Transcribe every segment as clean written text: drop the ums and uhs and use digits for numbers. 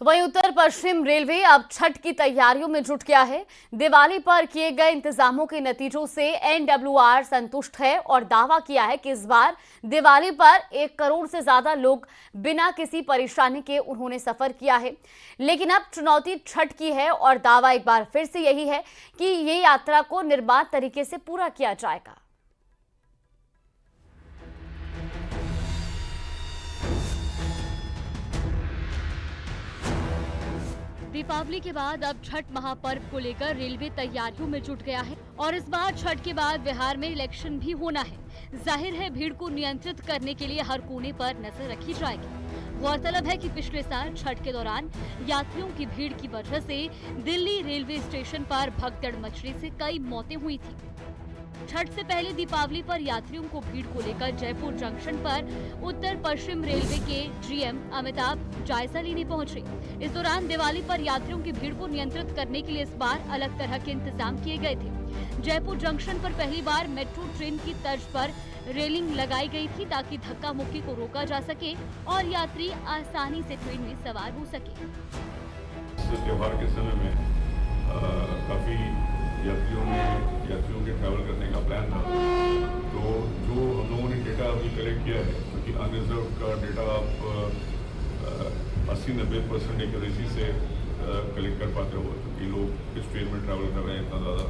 तो वहीं उत्तर पश्चिम रेलवे अब छठ की तैयारियों में जुट गया है। दिवाली पर किए गए इंतजामों के नतीजों से एनडब्ल्यूआर संतुष्ट है और दावा किया है कि इस बार दिवाली पर 1 करोड़ से ज्यादा लोग बिना किसी परेशानी के उन्होंने सफर किया है। लेकिन अब चुनौती छठ की है और दावा एक बार फिर से यही है कि ये यात्रा को निर्बाध तरीके से पूरा किया जाएगा। दीपावली के बाद अब छठ महापर्व को लेकर रेलवे तैयारियों में जुट गया है और इस बार छठ के बाद बिहार में इलेक्शन भी होना है। जाहिर है भीड़ को नियंत्रित करने के लिए हर कोने पर नजर रखी जाएगी। गौरतलब है कि पिछले साल छठ के दौरान यात्रियों की भीड़ की वजह से दिल्ली रेलवे स्टेशन पर भगदड़ मचने से कई मौतें हुई थी। छठ से पहले दीपावली पर यात्रियों को भीड़ को लेकर जयपुर जंक्शन पर उत्तर पश्चिम रेलवे के जीएम अमिताभ जायजा लेने पहुंचे। इस दौरान दिवाली पर यात्रियों की भीड़ को नियंत्रित करने के लिए इस बार अलग तरह के इंतजाम किए गए थे। जयपुर जंक्शन पर पहली बार मेट्रो ट्रेन की तर्ज पर रेलिंग लगाई गई थी ताकि धक्का मुक्की को रोका जा सके और यात्री आसानी से ट्रेन में सवार हो सके। त्योहार के समय में काफी यात्रियों के ट्रैवल करने का प्लान था। तो जो हम लोगों ने डेटा अभी कलेक्ट किया है, क्योंकि अनरिजर्व का डेटा आप 80-90% एक्यूरेसी से कलेक्ट कर पाते हो, क्योंकि लोग किस ट्रेन में ट्रैवल कर रहे हैं इतना ज़्यादा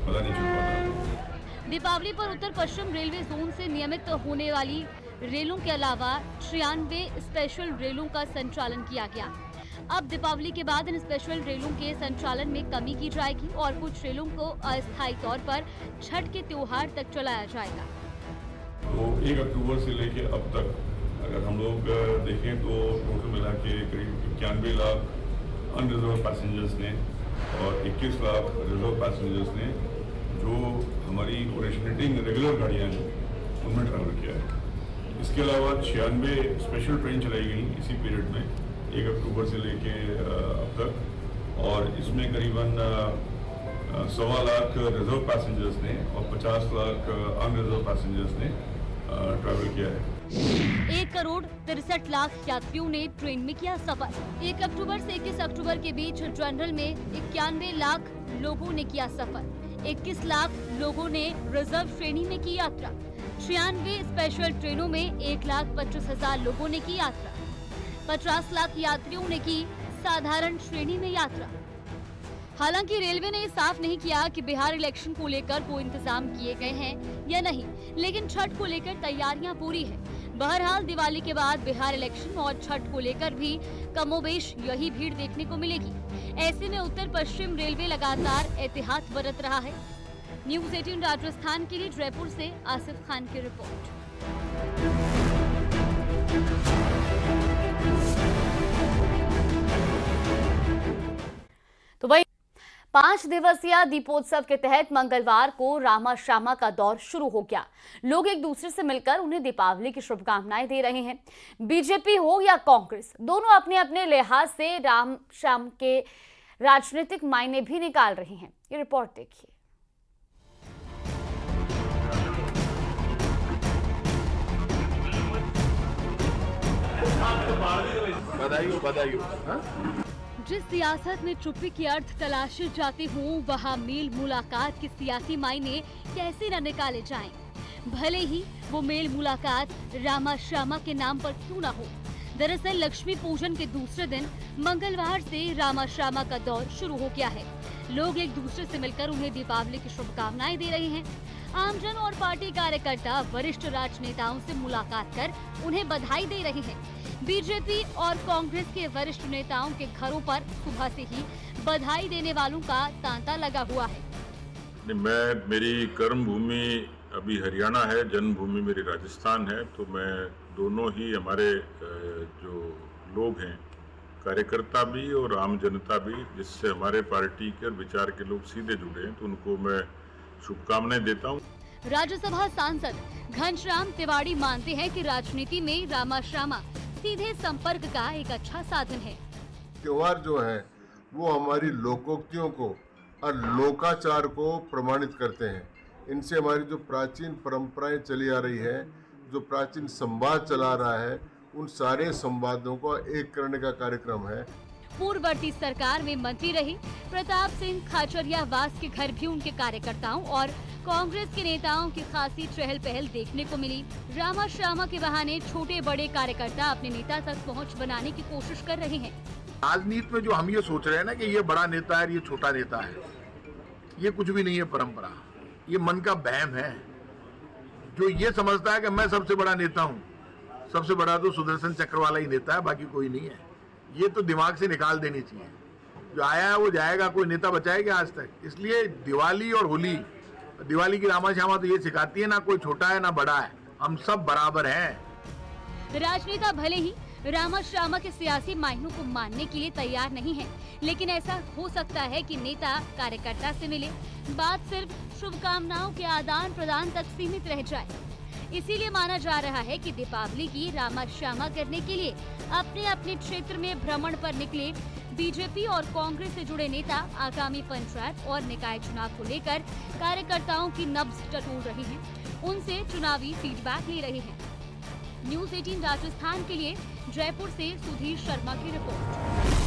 पता नहीं चल पाता। दीपावली पर उत्तर पश्चिम रेलवे जोन से नियमित होने वाली रेलों के अलावा 96 स्पेशल रेलों का संचालन किया गया। अब दीपावली के बाद इन स्पेशल रेलों के संचालन में कमी की जाएगी और कुछ रेलों को अस्थायी तौर पर छठ के त्योहार तक चलाया जाएगा। तो 1 अक्टूबर से लेके अब तक अगर हम लोग देखें तो टोटल मिला के करीब 91 लाख अनरिजर्व पैसेंजर्स ने और 21 लाख रिजर्व पैसेंजर्स ने जो हमारी ओरिजिनेटिंग रेगुलर गाड़ियाँ हैं उनमें ट्रैवल किया है। इसके अलावा 96 स्पेशल ट्रेन चलाई गई इसी पीरियड में 1 अक्टूबर से लेके अब तक, और इसमें करीबन 1.25 लाख रिजर्व पैसेंजर्स ने और 50 लाख अनरिजर्व पैसेंजर्स ने ट्रैवल किया है। 1 करोड़ 63 लाख यात्रियों ने ट्रेन में किया सफर। 1 अक्टूबर से 21 अक्टूबर के बीच जनरल में 91 लाख लोगों ने किया सफर। 21 लाख लोगों ने रिजर्व श्रेणी में की यात्रा। 96 स्पेशल ट्रेनों में 1,25,000 लोगों ने की यात्रा। 50 लाख यात्रियों ने की साधारण श्रेणी में यात्रा। हालांकि रेलवे ने साफ नहीं किया कि बिहार इलेक्शन को लेकर कोई इंतजाम किए गए हैं या नहीं, लेकिन छठ को लेकर तैयारियां पूरी है। बहरहाल दिवाली के बाद बिहार इलेक्शन और छठ को लेकर भी कमोबेश यही भीड़ देखने को मिलेगी। ऐसे में उत्तर पश्चिम रेलवे लगातार एहतियात बरत रहा है। न्यूज़ 18 राजस्थान के लिए जयपुर से आसिफ खान की रिपोर्ट। तो वही 5 दिवसीय दीपोत्सव के तहत मंगलवार को रामा श्यामा का दौर शुरू हो गया। लोग एक दूसरे से मिलकर उन्हें दीपावली की शुभकामनाएं दे रहे हैं। बीजेपी हो या कांग्रेस, दोनों अपने अपने लिहाज से राम श्याम के राजनीतिक मायने भी निकाल रहे हैं। ये रिपोर्ट देखिए। जिस सियासत में चुप्पी की अर्थ तलाशे जाते हों, वहाँ मेल मुलाकात के सियासी मायने कैसे न निकाले जाएं। भले ही वो मेल मुलाकात रामा श्यामा के नाम पर क्यों न हो। दरअसल लक्ष्मी पूजन के दूसरे दिन मंगलवार से रामा श्यामा का दौर शुरू हो गया है। लोग एक दूसरे से मिलकर उन्हें दीपावली की शुभकामनाएं दे रहे हैं। आमजन और पार्टी कार्यकर्ता वरिष्ठ राजनेताओं से मुलाकात कर उन्हें बधाई दे रहे हैं। बीजेपी और कांग्रेस के वरिष्ठ नेताओं के घरों पर सुबह से ही बधाई देने वालों का तांता लगा हुआ है। मेरी कर्म भूमि अभी हरियाणा है, जन्मभूमि मेरी राजस्थान है, तो मैं दोनों ही हमारे जो लोग हैं, कार्यकर्ता भी और आम जनता भी, जिससे हमारे पार्टी के और विचार के लोग सीधे जुड़े हैं, तो उनको मैं शुभकामनाएं देता हूँ। राज्यसभा सांसद घनश्याम तिवारी मानते हैं कि राजनीति में रामा श्यामा सीधे संपर्क का एक अच्छा साधन है। त्योहार जो है वो हमारी लोकोक्तियों को और लोकाचार को प्रमाणित करते हैं। इनसे हमारी जो प्राचीन परंपराएं चली आ रही है, जो प्राचीन संवाद चला रहा है, उन सारे संवादों को एक करने का कार्यक्रम है। पूर्ववर्ती सरकार में मंत्री रही। प्रताप सिंह खाचरियावास के घर भी उनके कार्यकर्ताओं और कांग्रेस के नेताओं की खासी चहल पहल देखने को मिली। रामा श्यामा के बहाने छोटे बड़े कार्यकर्ता अपने नेता तक पहुंच बनाने की कोशिश कर रहे हैं। राजनीति में जो हम ये सोच रहे हैं ना कि ये बड़ा नेता है, ये छोटा नेता है, ये कुछ भी नहीं है परंपरा, ये मन का बहम है। जो ये समझता है कि मैं सबसे बड़ा नेता हूँ, सबसे बड़ा तो सुदर्शन चक्र वाला ही नेता है, बाकी कोई नहीं है, ये तो दिमाग से निकाल देनी चाहिए। जो आया है वो जाएगा, कोई नेता बचाएगा आज तक। इसलिए दिवाली और होली, दिवाली की रामा श्यामा तो ये सिखाती है ना कोई छोटा है ना बड़ा है, हम सब बराबर हैं। राजनेता भले ही रामा श्यामा के सियासी मायनों को मानने के लिए तैयार नहीं है, लेकिन ऐसा हो सकता है कि नेता कार्यकर्ता से मिले, बात सिर्फ शुभकामनाओं के आदान प्रदान तक सीमित रह जाए। इसीलिए माना जा रहा है कि दीपावली की रामा श्यामा करने के लिए अपने अपने क्षेत्र में भ्रमण पर निकले बीजेपी और कांग्रेस से जुड़े नेता आगामी पंचायत और निकाय चुनाव को लेकर कार्यकर्ताओं की नब्ज टटोल रहे हैं, उनसे चुनावी फीडबैक ले रहे हैं। न्यूज़ 18 राजस्थान के लिए जयपुर से सुधीर शर्मा की रिपोर्ट।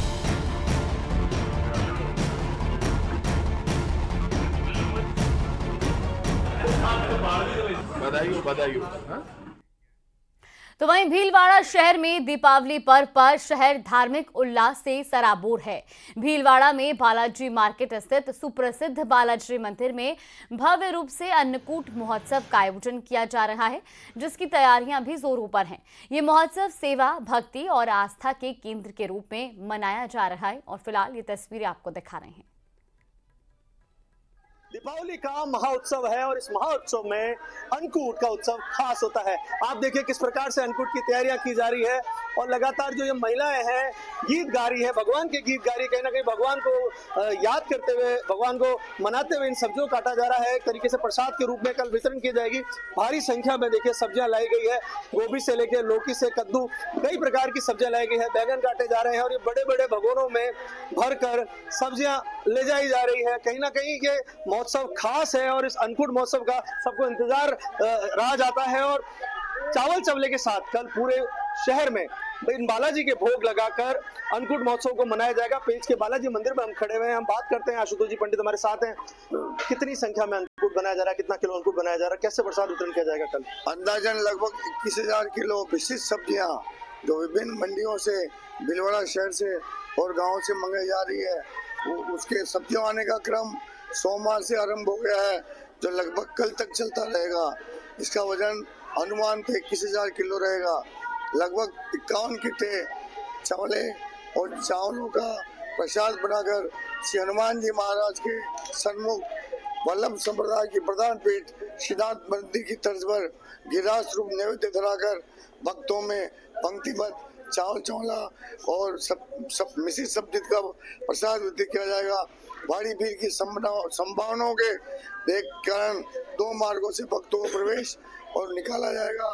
बधाई हो। तो वहीं भीलवाड़ा शहर में दीपावली पर्व पर शहर धार्मिक उल्लास से सराबोर है। भीलवाड़ा में बालाजी मार्केट स्थित सुप्रसिद्ध बालाजी मंदिर में भव्य रूप से अन्नकूट महोत्सव का आयोजन किया जा रहा है, जिसकी तैयारियां भी जोरों पर हैं। ये महोत्सव सेवा, भक्ति और आस्था के केंद्र के रूप में मनाया जा रहा है और फिलहाल ये तस्वीरें आपको दिखा रहे हैं। दीपावली का महाउत्सव है और इस महाउत्सव में अन्नकूट का उत्सव खास होता है। आप देखिए किस प्रकार से अन्नकूट की तैयारियां की जा रही है और लगातार जो ये महिलाएं हैं गीत गा रही है, भगवान के गीत गा रही है। कहीं ना कहीं भगवान को याद करते हुए, भगवान को मनाते हुए इन सब्जियों काटा जा रहा है। एक तरीके से प्रसाद के रूप में कल वितरण की जाएगी। भारी संख्या में देखिए सब्जियां लाई गई है, गोभी से लेके लौकी से कद्दू, कई प्रकार की सब्जियां लाई गई है। बैगन काटे जा रहे हैं और ये बड़े बड़े भगोनों में भरकर सब्जियां ले जाई जा रही है। कहीं ना कहीं ये महोत्सव खास है और इस अन्नकूट महोत्सव का सबको इंतजार रहा जाता है। और चावल चवले के साथ कल पूरे शहर में इन बालाजी के भोग लगाकर अन्नकूट महोत्सव को मनाया जाएगा। पेज के बालाजी मंदिर में हम खड़े हुए हैं, हम बात करते हैं। आशुतोष जी पंडित हमारे साथ हैं। कितनी संख्या में अन्नकूट बनाया जा रहा है, कितना किलो अन्नकूट बनाया जा रहा है, कैसे प्रसाद वितरण किया जाएगा कल? अंदाजन लगभग 21,000 किलो विशिष्ट सब्जियां जो विभिन्न मंडियों से, भीलवाड़ा शहर से और गाँव से मंगाई जा रही है। उसके सब्जियों आने का क्रम सोमवार से आरंभ हो गया है, जो लगभग कल तक चलता रहेगा। इसका वजन अनुमान पे 21,000 किलो रहेगा। लगभग 51 किटे चावले और चावलों का प्रसाद बनाकर श्री हनुमान जी महाराज के सन्मुख वल्लभ संप्रदाय की प्रधान पीठ सिद्धार्थ मंदिर की तर्ज पर गिरिराज रूप नैवेद्य धराकर भक्तों में पंक्तिबद्ध चावल चौला और सब मिश्रित सब्जी का प्रसाद वितरित किया जाएगा। भारी भीड़ की संभावनाओं के कारण 2 मार्गों से भक्तों को प्रवेश और निकाला जाएगा।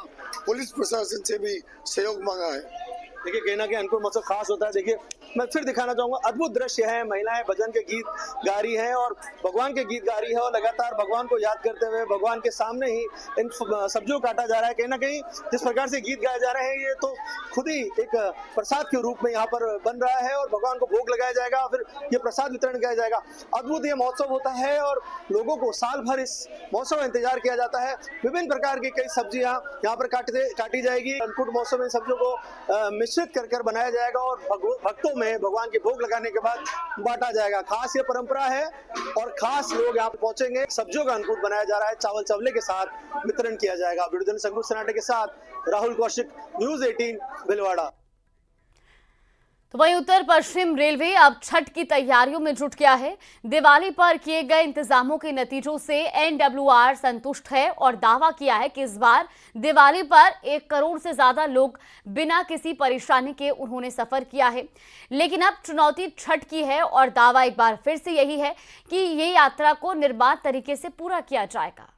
पुलिस प्रशासन से भी सहयोग मांगा है। देखिए कहीं ना कहीं अन्नकूट महोत्सव खास होता है। देखिए मैं फिर दिखाना चाहूंगा, अद्भुत दृश्य है। महिलाएं भजन के गीत गा रही हैं और भगवान के गीत गा रही है और लगातार भगवान को याद करते हुए भगवान के सामने ही इन सब्जियों काटा जा रहा है। कहीं ना कहीं जिस प्रकार से गीत गाए जा रहे हैं, ये तो खुद ही एक प्रसाद के रूप में यहाँ पर बन रहा है और भगवान को भोग लगाया जाएगा, फिर ये प्रसाद वितरण किया जाएगा। अद्भुत ये महोत्सव होता है और लोगों को साल भर इस महोत्सव का इंतजार किया जाता है। विभिन्न प्रकार की कई सब्जियां यहाँ पर काटी जाएगी। अन्नकूट महोत्सव में सब्जियों को मिश्रित कर बनाया जाएगा और भक्तों में भगवान के भोग लगाने के बाद बांटा जाएगा। खास ये परंपरा है और खास लोग यहाँ पहुंचेंगे। सब्जियों का अन्नकूट बनाया जा रहा है, चावल चवले के साथ वितरण किया जाएगा। वीडियो संगीत सनाटे के साथ राहुल कौशिक, न्यूज़ 18 भीलवाड़ा। तो वहीं उत्तर पश्चिम रेलवे अब छठ की तैयारियों में जुट गया है। दिवाली पर किए गए इंतजामों के नतीजों से एनडब्ल्यूआर संतुष्ट है और दावा किया है कि इस बार दिवाली पर 1 करोड़ से ज्यादा लोग बिना किसी परेशानी के उन्होंने सफर किया है। लेकिन अब चुनौती छठ की है और दावा एक बार फिर से यही है कि ये यात्रा को निर्बाध तरीके से पूरा किया जाएगा।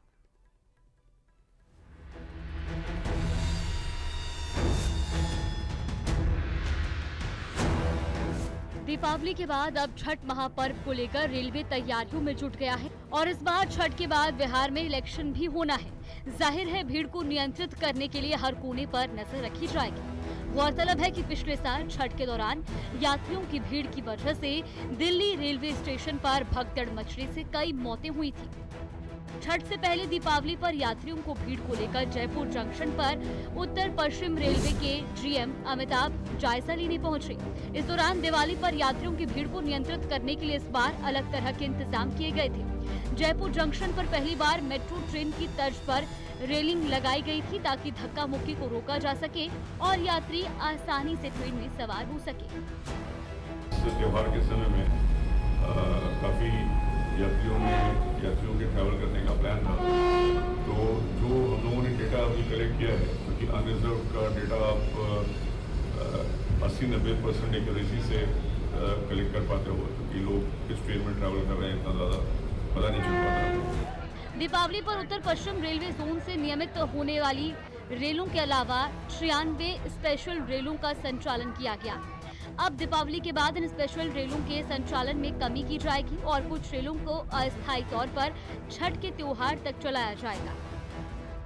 दीपावली के बाद अब छठ महापर्व को लेकर रेलवे तैयारियों में जुट गया है और इस बार छठ के बाद बिहार में इलेक्शन भी होना है। जाहिर है भीड़ को नियंत्रित करने के लिए हर कोने पर नजर रखी जाएगी। गौरतलब है कि पिछले साल छठ के दौरान यात्रियों की भीड़ की वजह से दिल्ली रेलवे स्टेशन पर भगदड़ मचने से कई मौतें हुई थी। छठ से पहले दीपावली पर यात्रियों को भीड़ को लेकर जयपुर जंक्शन पर उत्तर पश्चिम रेलवे के जीएम अमिताभ जायजा लेने पहुंचे। इस दौरान दिवाली पर यात्रियों की भीड़ को नियंत्रित करने के लिए इस बार अलग तरह के इंतजाम किए गए थे। जयपुर जंक्शन पर पहली बार मेट्रो ट्रेन की तर्ज पर रेलिंग लगाई गई थी ताकि धक्का मुक्की को रोका जा सके और यात्री आसानी से ट्रेन में सवार हो सके। त्योहार के समय में काफी यात्रियों के ट्रैवल करने का प्लान था, तो जो हम लोगों ने डेटा अभी कलेक्ट किया है, क्योंकि अनरिजर्व का डेटा आप 80-90% एक्यूरेसी से कलेक्ट कर पाते हो, क्योंकि लोग किस ट्रेन में ट्रैवल कर रहे हैं इतना ज़्यादा पता नहीं चल पाता। दीपावली पर उत्तर पश्चिम रेलवे जोन से नियमित होने वाली रेलों के अलावा 93 स्पेशल रेलों का संचालन किया गया। अब दीपावली के बाद इन स्पेशल रेलों के संचालन में कमी की जाएगी और कुछ रेलों को अस्थायी तौर पर छठ के त्योहार तक चलाया जाएगा।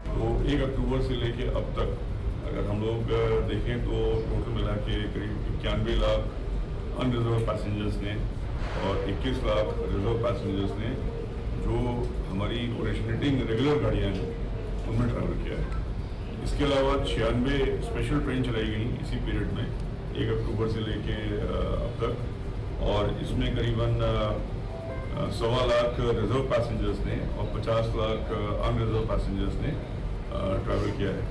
तो 1 अक्टूबर से लेके अब तक अगर हम लोग देखें तो टोटल मिला के करीब 91 लाख अनरिजर्व पैसेंजर्स ने और 21 लाख रिजर्व पैसेंजर्स ने जो हमारी ओरिजिनेटिंग रेगुलर गाड़ियाँ हैं उनमें ट्रैवल किया है। इसके अलावा 96 स्पेशल ट्रेन चलाई गई इसी पीरियड में 1 अक्टूबर से लेके अब तक, और इसमें करीबन 1.25 लाख रिजर्व पैसेंजर्स ने और 50 लाख अनरिजर्व पैसेंजर्स ने ट्रैवल किया है।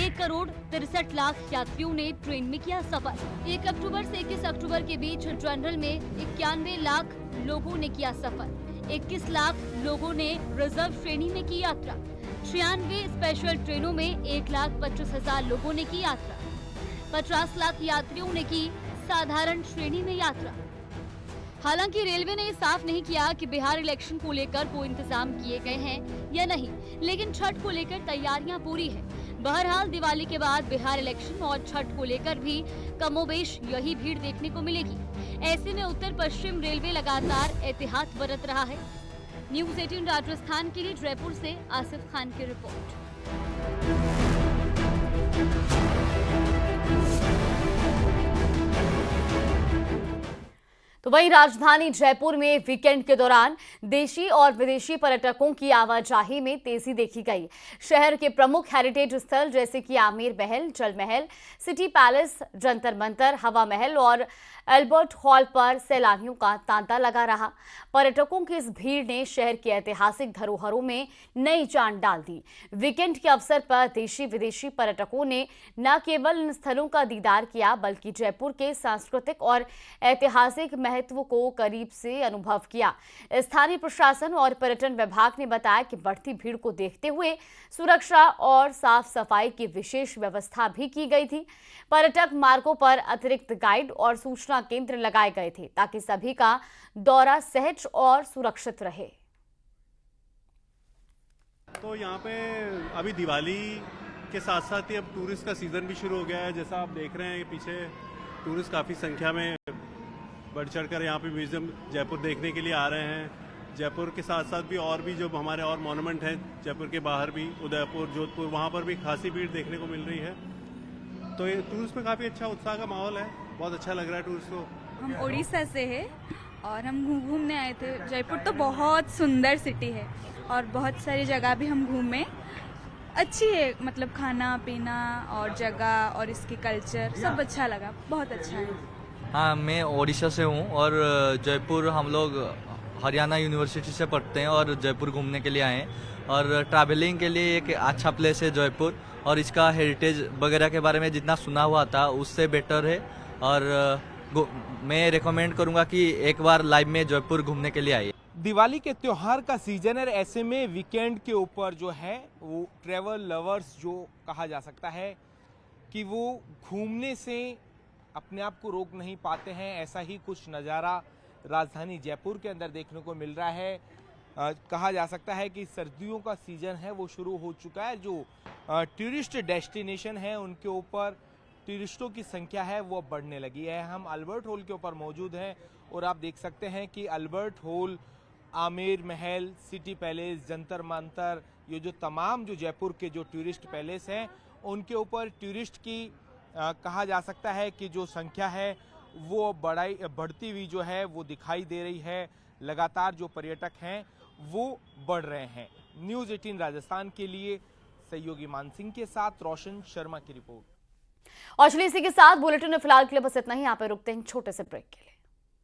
1 करोड़ 63 लाख यात्रियों ने ट्रेन में किया सफर। 1 अक्टूबर से 21 अक्टूबर के बीच जनरल में 91 लाख लोगों ने किया सफर। 21 लाख लोगों ने रिजर्व श्रेणी में की यात्रा। 96 स्पेशल ट्रेनों में 1,25,000 लोगों ने की यात्रा। 50 लाख यात्रियों ने की साधारण श्रेणी में यात्रा। हालांकि रेलवे ने साफ नहीं किया कि बिहार इलेक्शन को लेकर कोई इंतजाम किए गए हैं या नहीं, लेकिन छठ को लेकर तैयारियां पूरी है। बहरहाल दिवाली के बाद बिहार इलेक्शन और छठ को लेकर भी कमोबेश यही भीड़ देखने को मिलेगी। ऐसे में उत्तर पश्चिम रेलवे लगातार एहतियात बरत रहा है। न्यूज़ 18 राजस्थान के लिए जयपुर से आसिफ खान की रिपोर्ट। तो वहीं राजधानी जयपुर में वीकेंड के दौरान देशी और विदेशी पर्यटकों की आवाजाही में तेजी देखी गई। शहर के प्रमुख हेरिटेज स्थल जैसे कि आमेर महल, जल महल, सिटी पैलेस, जंतर मंतर, हवा महल और अल्बर्ट हॉल पर सैलानियों का तांता लगा रहा। पर्यटकों की इस भीड़ ने शहर की ऐतिहासिक धरोहरों में नई जान डाल दी। वीकेंड के अवसर पर देशी विदेशी पर्यटकों ने न केवल इन स्थलों का दीदार किया, बल्कि जयपुर के सांस्कृतिक और ऐतिहासिक महत्व को करीब से अनुभव किया। स्थानीय प्रशासन और पर्यटन विभाग ने बताया कि बढ़ती भीड़ को देखते हुए सुरक्षा और साफ सफाई की विशेष व्यवस्था भी की गई थी। पर्यटक मार्गों पर अतिरिक्त गाइड और सूचना केंद्र लगाए गए थे ताकि सभी का दौरा सहज और सुरक्षित रहे। तो यहाँ पे अभी दिवाली के साथ साथ ही अब टूरिस्ट का सीजन भी शुरू हो गया है। जैसा आप देख रहे हैं पीछे टूरिस्ट काफ़ी संख्या में बढ़ चढ़कर यहाँ पे म्यूजियम जयपुर देखने के लिए आ रहे हैं। जयपुर के साथ साथ भी और भी जो हमारे और मॉन्यूमेंट हैं जयपुर के बाहर भी, उदयपुर, जोधपुर, वहाँ पर भी खासी भीड़ देखने को मिल रही है। तो ये टूरिस्ट में काफ़ी अच्छा उत्साह का माहौल है, बहुत अच्छा लग रहा है टूरिस्ट को। हम उड़ीसा से हैं और हम घूमने आए थे। जयपुर तो बहुत सुंदर सिटी है और बहुत सारी जगह भी हम घूमे। अच्छी है, मतलब खाना पीना और जगह और इसकी कल्चर सब अच्छा लगा, बहुत अच्छा है। हाँ, मैं ओडिशा से हूँ और जयपुर हम लोग हरियाणा यूनिवर्सिटी से पढ़ते हैं और जयपुर घूमने के लिए आए हैं। और ट्रैवलिंग के लिए एक अच्छा प्लेस है जयपुर, और इसका हेरिटेज वगैरह के बारे में जितना सुना हुआ था उससे बेटर है। और मैं रेकमेंड करूँगा कि एक बार लाइव में जयपुर घूमने के लिए आइए। दिवाली के त्यौहार का सीजन है, ऐसे में वीकेंड के ऊपर जो है वो ट्रैवल लवर्स जो कहा जा सकता है कि वो घूमने से अपने आप को रोक नहीं पाते हैं। ऐसा ही कुछ नज़ारा राजधानी जयपुर के अंदर देखने को मिल रहा है। कहा जा सकता है कि सर्दियों का सीज़न है वो शुरू हो चुका है। जो टूरिस्ट डेस्टिनेशन है उनके ऊपर टूरिस्टों की संख्या है वो बढ़ने लगी है। हम अल्बर्ट हॉल के ऊपर मौजूद हैं और आप देख सकते हैं कि अल्बर्ट हॉल, आमेर महल, सिटी पैलेस, जंतर मंतर, ये जो तमाम जो जयपुर के जो टूरिस्ट पैलेस हैं उनके ऊपर टूरिस्ट की कहा जा सकता है कि जो संख्या है वो बढ़ती हुई जो है वो दिखाई दे रही है। लगातार जो पर्यटक हैं वो बढ़ रहे हैं। न्यूज़ 18 राजस्थान के लिए सहयोगी मानसिंह के साथ रोशन शर्मा की रिपोर्ट। और चलिए इसी के साथ बुलेटिन में फिलहाल के लिए बस इतना ही। यहाँ पे रुकते हैं छोटे से ब्रेक के लिए।